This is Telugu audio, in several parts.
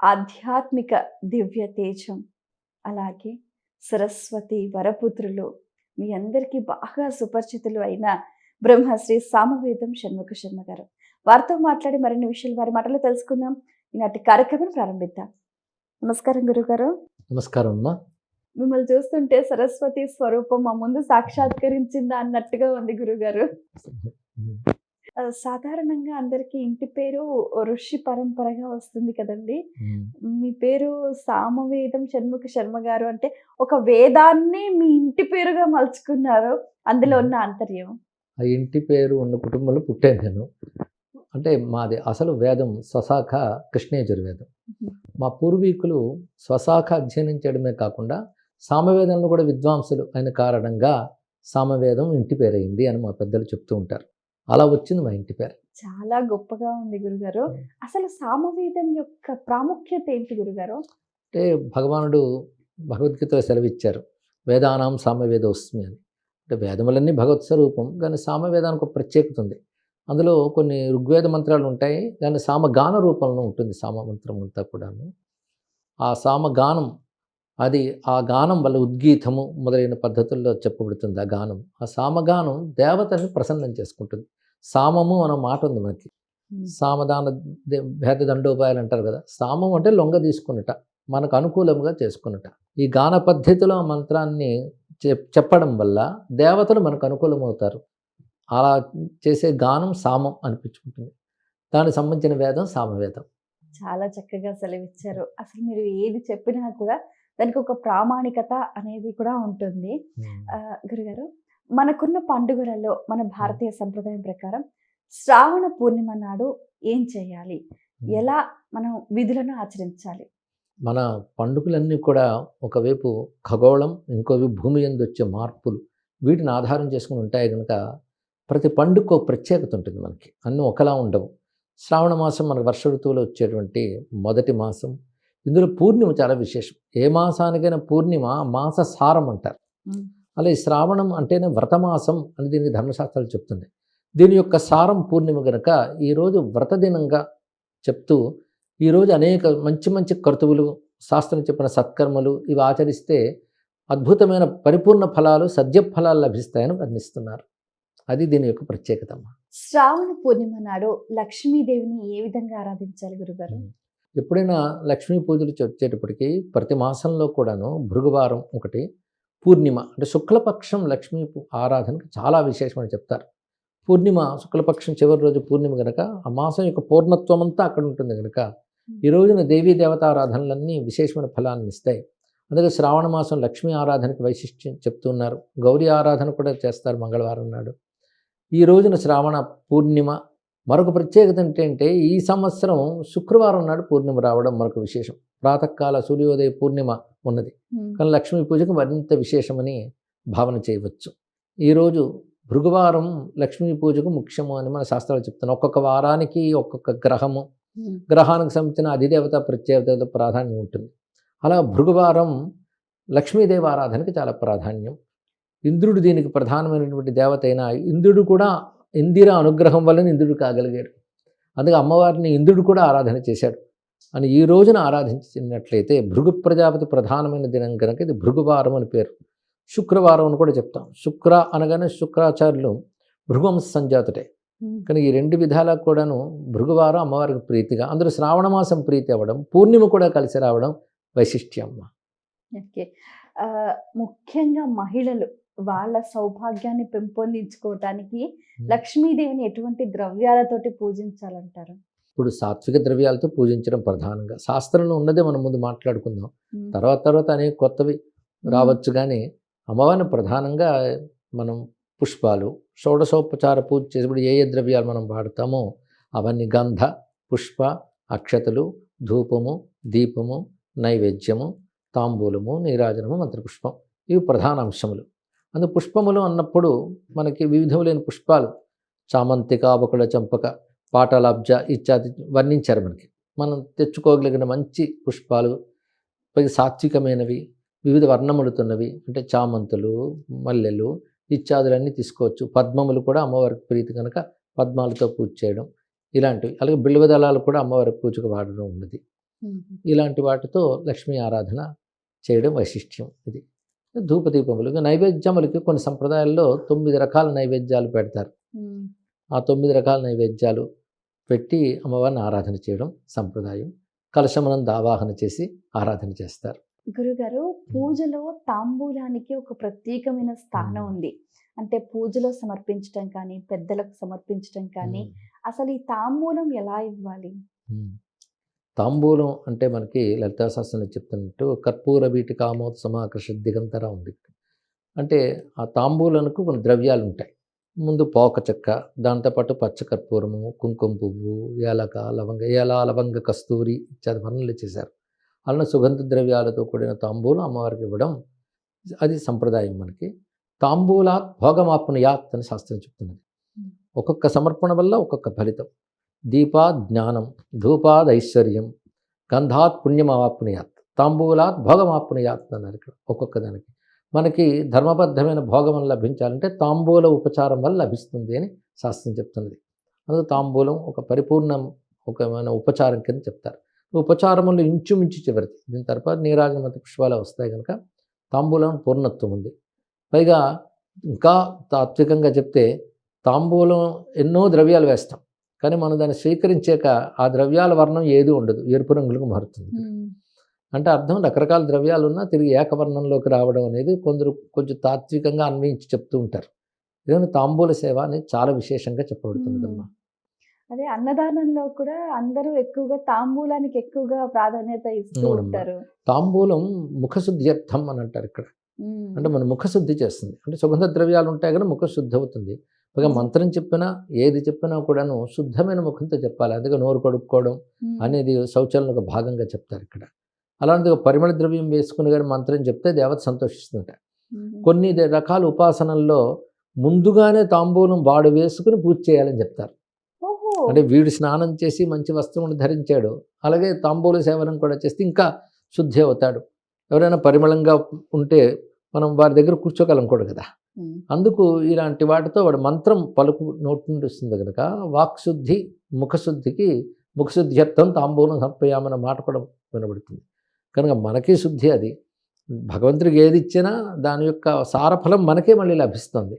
ఆధ్యాత్మిక దివ్య తేజం, అలాగే సరస్వతి వరపుత్రులు మీ అందరికీ బాగా సుపరిచితులు అయిన బ్రహ్మశ్రీ సామవేదం షణ్ముఖ శర్మ గారు. వారితో మాట్లాడి మరిన్ని విషయాలు వారి మాటలో తెలుసుకుందాం. ఈనాటి కార్యక్రమం ప్రారంభిద్దాం. నమస్కారం గురుగారు. నమస్కారం అమ్మా. మిమ్మల్ని చూస్తుంటే సరస్వతి స్వరూపం మా ముందు సాక్షాత్కరించిందా అన్నట్టుగా ఉంది గురుగారు. సాధారణంగా అందరికీ ఇంటి పేరు ఋషి పరంపరగా వస్తుంది కదండి. మీ పేరు సామవేదం షణ్ముఖ శర్మ గారు అంటే ఒక వేదాన్ని మీ ఇంటి పేరుగా మలుచుకున్నారు. అందులో ఉన్న ఆంతర్యం. ఆ ఇంటి పేరు ఉన్న కుటుంబంలో పుట్టాను నేను. అంటే మాది అసలు వేదం స్వశాఖ కృష్ణయజుర్వేదం. మా పూర్వీకులు స్వశాఖ అధ్యయనం చేయడమే కాకుండా సామవేదంలో కూడా విద్వాంసులు అయిన కారణంగా సామవేదం ఇంటి పేరైంది అని మా పెద్దలు చెప్తూ ఉంటారు. అలా వచ్చింది మా ఇంటి పేరు. చాలా గొప్పగా ఉంది గురుగారు. అసలు సామవేదం యొక్క ప్రాముఖ్యత ఏంటి గురుగారు? అంటే భగవానుడు భగవద్గీతలో సెలవిచ్చారు, వేదానాం సామవేదోస్మి అని. అంటే వేదములన్నీ భగవత్ స్వరూపం, కానీ సామవేదానికి ఒక ప్రత్యేకత ఉంది. అందులో కొన్ని ఋగ్వేద మంత్రాలు ఉంటాయి, కానీ సామగాన రూపంలో ఉంటుంది సామమంత్రం అంతా కూడాను. ఆ సామగానం అది ఆ గానం వల్ల ఉద్గీతము మొదలైన పద్ధతుల్లో చెప్పబడుతుంది. ఆ గానం, ఆ సామగానం దేవతని ప్రసన్నం చేసుకుంటుంది. సామము అనే మాట ఉంది మనకి. సామదాన భేద దండోపాయాలు అంటారు కదా. సామం అంటే లొంగ తీసుకున్నట, మనకు అనుకూలంగా చేసుకున్నట. ఈ గాన పద్ధతిలో ఆ మంత్రాన్ని చెప్పడం వల్ల దేవతలు మనకు అనుకూలమవుతారు. అలా చేసే గానం సామం అనిపించుకుంటుంది. దానికి సంబంధించిన వేదం సామవేదం. చాలా చక్కగా సెలవిచ్చారు. అసలు మీరు ఏది చెప్పినా కూడా దానికి ఒక ప్రామాణికత అనేది కూడా ఉంటుంది. గురుగారు, మనకున్న పండుగలలో మన భారతీయ సంప్రదాయం ప్రకారం శ్రావణ పూర్ణిమ నాడు ఏం చేయాలి, ఎలా మనం విధులను ఆచరించాలి? మన పండుగలన్నీ కూడా ఒకవైపు ఖగోళం, ఇంకోవైపు భూమి యందు వచ్చే మార్పులు, వీటిని ఆధారం చేసుకుని ఉంటాయి కనుక ప్రతి పండుగకు ఒక ప్రత్యేకత ఉంటుంది. మనకి అన్నీ ఒకలా ఉండవు. శ్రావణ మాసం మనకు వర్ష ఋతువులో వచ్చేటువంటి మొదటి మాసం. ఇందులో పూర్ణిమ చాలా విశేషం. ఏ మాసానికైనా పూర్ణిమ మాస సారం అంటారు. అలా ఈ శ్రావణం అంటేనే వ్రతమాసం అని దీనికి ధర్మశాస్త్రాలు చెప్తుంది. దీని యొక్క సారం పూర్ణిమ కనుక ఈరోజు వ్రతదినంగా చెప్తూ, ఈరోజు అనేక మంచి మంచి కర్తువులు, శాస్త్రం చెప్పిన సత్కర్మలు ఇవి ఆచరిస్తే అద్భుతమైన పరిపూర్ణ ఫలాలు, సద్య ఫలాలు లభిస్తాయని వర్ణిస్తున్నారు. అది దీని యొక్క ప్రత్యేకత. శ్రావణ పూర్ణిమ నాడు లక్ష్మీదేవిని ఏ విధంగా ఆరాధించాలి గురుగారు? ఎప్పుడైనా లక్ష్మీ పూజలు వచ్చేటప్పటికి ప్రతి మాసంలో కూడాను భృగువారం ఒకటి, పూర్ణిమ అంటే శుక్లపక్షం లక్ష్మీ ఆరాధనకు చాలా విశేషమని చెప్తారు. పూర్ణిమ శుక్లపక్షం చివరి రోజు పూర్ణిమ కనుక ఆ మాసం యొక్క పూర్ణత్వం అంతా అక్కడ ఉంటుంది కనుక ఈ రోజున దేవీ దేవతారాధనలన్నీ విశేషమైన ఫలాన్ని ఇస్తాయి. అందుకే శ్రావణ మాసం లక్ష్మీ ఆరాధనకు వైశిష్ట్యం చెప్తున్నారు. గౌరీ ఆరాధన కూడా చేస్తారు మంగళవారం నాడు. ఈ రోజున శ్రావణ పూర్ణిమ మరొక ప్రత్యేకత ఏంటంటే ఈ సంవత్సరం శుక్రవారం నాడు పూర్ణిమ రావడం మరొక విశేషం. ప్రాతకాల సూర్యోదయ పూర్ణిమ ఉన్నది, కానీ లక్ష్మీ పూజకు మరింత విశేషమని భావన చేయవచ్చు. ఈరోజు భృగువారం లక్ష్మీ పూజకు ముఖ్యము అని మన శాస్త్రాలు చెప్తున్నాయి. ఒక్కొక్క వారానికి ఒక్కొక్క గ్రహము, గ్రహానికి సంబంధించిన అధిదేవత ప్రత్యేకత ప్రాధాన్యం ఉంటుంది. అలా భృగువారం లక్ష్మీదేవి ఆరాధనకి చాలా ప్రాధాన్యం. ఇంద్రుడు దీనికి ప్రధానమైనటువంటి దేవత అయిన ఇంద్రుడు కూడా ఇందిర అనుగ్రహం వలన ఇంద్రుడు కాగలిగాడు. అందుకే అమ్మవారిని ఇంద్రుడు కూడా ఆరాధన చేశాడు అని ఈ రోజున ఆరాధించినట్లయితే భృగు ప్రజాపతి ప్రధానమైన దినం కనుక ఇది భృగువారం అని పేరు. శుక్రవారం అని కూడా చెప్తాం. శుక్ర అనగానే శుక్రాచార్యులు భృగువంశ సంజాతుడే కానీ ఈ రెండు విధాలా కూడాను భృగువారం అమ్మవారికి ప్రీతిగా, అందులో శ్రావణ మాసం ప్రీతి అవ్వడం, పూర్ణిమ కూడా కలిసి రావడం వైశిష్ట్యం. ఓకే, ముఖ్యంగా మహిళలు వాళ్ళ సౌభాగ్యాన్ని పెంపొందించుకోవటానికి లక్ష్మీదేవిని ఎటువంటి ద్రవ్యాలతోటి పూజించాలంటారు? ఇప్పుడు సాత్విక ద్రవ్యాలతో పూజించడం ప్రధానంగా శాస్త్రంలో ఉన్నదే మనం ముందు మాట్లాడుకుందాం. తర్వాత అనేక కొత్తవి రావచ్చు, కానీ అమ్మవారిని ప్రధానంగా మనం పుష్పాలు, షోడశోపచార పూజ చేసేప్పుడు ఏ ద్రవ్యాలు మనం వాడతామో అవన్నీ గంధ, పుష్ప, అక్షతలు, ధూపము, దీపము, నైవేద్యము, తాంబూలము, నీరాజనము, మంత్రపుష్పం ఇవి ప్రధాన అంశములు. అందుకు పుష్పములు అన్నప్పుడు మనకి వివిధములైన పుష్పాలు చామంతిక, బకుళ, చంపక, పాటలాబ్జ ఇత్యాది వర్ణించారు. మనం తెచ్చుకోగలిగిన మంచి పుష్పాలు, సాత్వికమైనవి, వివిధ వర్ణములుతున్నవి అంటే చామంతులు, మల్లెలు ఇత్యాదులన్నీ తీసుకోవచ్చు. పద్మములు కూడా అమ్మవారికి ప్రీతి కనుక పద్మాలతో పూజ చేయడం ఇలాంటివి. అలాగే బిల్వదళాలు కూడా అమ్మవారి పూజకు వాడడం ఉన్నది. ఇలాంటి వాటితో లక్ష్మీ ఆరాధన చేయడం వైశిష్ట్యం. ఇది ధూపదీపములు. ఇక నైవేద్యములకి కొన్ని సంప్రదాయాల్లో 9 రకాల నైవేద్యాలు పెడతారు. ఆ 9 రకాల నైవేద్యాలు పెట్టి అమ్మవారిని ఆరాధన చేయడం సంప్రదాయం. కలశమునందు ఆవాహన చేసి ఆరాధన చేస్తారు. గురుగారు, పూజలో తాంబూలానికి ఒక ప్రత్యేకమైన స్థానం ఉంది. అంటే పూజలో సమర్పించటం కానీ, పెద్దలకు సమర్పించటం కానీ, అసలు ఈ తాంబూలం ఎలా ఇవ్వాలి? తాంబూలం అంటే మనకి లలితా శాస్త్రంలో చెప్తున్నట్టు కర్పూర వీటి కామోత్ సమాకర్ష దిగంతర ఉంది. అంటే ఆ తాంబూలానికి కొన్ని ద్రవ్యాలు ఉంటాయి. ముందు పోక చెక్క, దాంతోపాటు పచ్చకర్పూరము, కుంకుమ పువ్వు, ఏలక, లవంగ కస్తూరి ఇత్యాది వర్ణనలు చేశారు. అలానే సుగంధ ద్రవ్యాలతో కూడిన తాంబూలం అమ్మవారికి ఇవ్వడం అది సంప్రదాయం. మనకి తాంబూలాత్ భోగమాప్నుయాత్ అని శాస్త్రం చెప్తున్నది. ఒక్కొక్క సమర్పణ వల్ల ఒక్కొక్క ఫలితం. దీపాద్ జ్ఞానం, ధూపాద్ ఐశ్వర్యం, గంధాత్ పుణ్యమాప్నుయాత్, తాంబూలాత్ భోగమాప్నుయాత్ అన్నారు. ఇక్కడ ఒక్కొక్క దానికి మనకి ధర్మబద్ధమైన భోగం లభించాలంటే తాంబూల ఉపచారం వల్ల లభిస్తుంది అని శాస్త్రం చెప్తున్నది. అందుకు తాంబూలం ఒక పరిపూర్ణం ఉపచారం కింద చెప్తారు. ఉపచారములు ఇంచుమించు చివరిది. దీని తర్వాత నీరాజనమతి పుష్పాలు వస్తాయి కనుక తాంబూలం పూర్ణత్వం ఉంది. పైగా ఇంకా తాత్వికంగా చెప్తే తాంబూలం ఎన్నో ద్రవ్యాలు వేస్తాం, కానీ మనం దాన్ని స్వీకరించాక ఆ ద్రవ్యాల వర్ణం ఏది ఉండదు, ఎరుపు రంగులకు మారుతుంది. అంటే అర్థం రకరకాల ద్రవ్యాలు ఉన్నా తిరిగి ఏకవర్ణంలోకి రావడం అనేది కొంచెం తాత్వికంగా అన్వయించి చెప్తూ ఉంటారు. ఏదైనా తాంబూల సేవ అనేది చాలా విశేషంగా చెప్పబడుతున్నదమ్మా. అదే అన్నదానంలో కూడా అందరూ ఎక్కువగా తాంబూలానికి ఎక్కువగా ప్రాధాన్యత ఇస్తూ ఉంటారు. తాంబూలం ముఖశుద్ధ్యర్థం అని అంటారు ఇక్కడ. అంటే మన ముఖశుద్ధి చేస్తుంది. అంటే సుగంధ ద్రవ్యాలు ఉంటాయి కానీ ముఖశుద్ధి అవుతుంది. పైగా మంత్రం చెప్పినా ఏది చెప్పినా కూడాను శుద్ధమైన ముఖంతో చెప్పాలి. అందుకే నోరు కడుక్కోవడం అనేది శౌచాలను ఒక భాగంగా చెప్తారు ఇక్కడ. అలాంటిది పరిమళ ద్రవ్యం వేసుకుని కానీ మంత్రం చెప్తే దేవత సంతోషిస్తుంట. కొన్ని రకాల ఉపాసనల్లో ముందుగానే తాంబూలం వాడు వేసుకుని పూజ చేయాలని చెప్తారు. అంటే వీడు స్నానం చేసి మంచి వస్త్రములు ధరించాడు, అలాగే తాంబూల సేవనం కూడా చేస్తే ఇంకా శుద్ధి అవుతాడు. ఎవరైనా పరిమళంగా ఉంటే మనం వారి దగ్గర కూర్చోగలం కూడా కదా. అందుకు ఇలాంటి వాటితో వాడు మంత్రం పలుకు నోటి నుండి వస్తుంది కనుక వాక్శుద్ధి ముఖశుద్ధికి ముఖశుద్ధ్యర్థం తాంబూలం సమర్పయామన్న మాట కూడా వినబడుతుంది. కనుక మనకి శుద్ధి అది. భగవంతుడికి ఏది ఇచ్చినా దాని యొక్క సారఫలం మనకే మళ్ళీ లభిస్తుంది.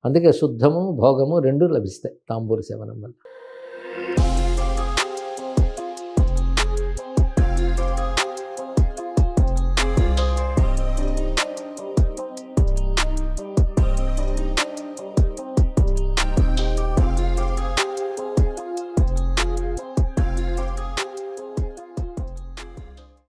అందుకే శుద్ధము భోగము రెండూ లభిస్తాయి తాంబూల సేవనం వల్ల.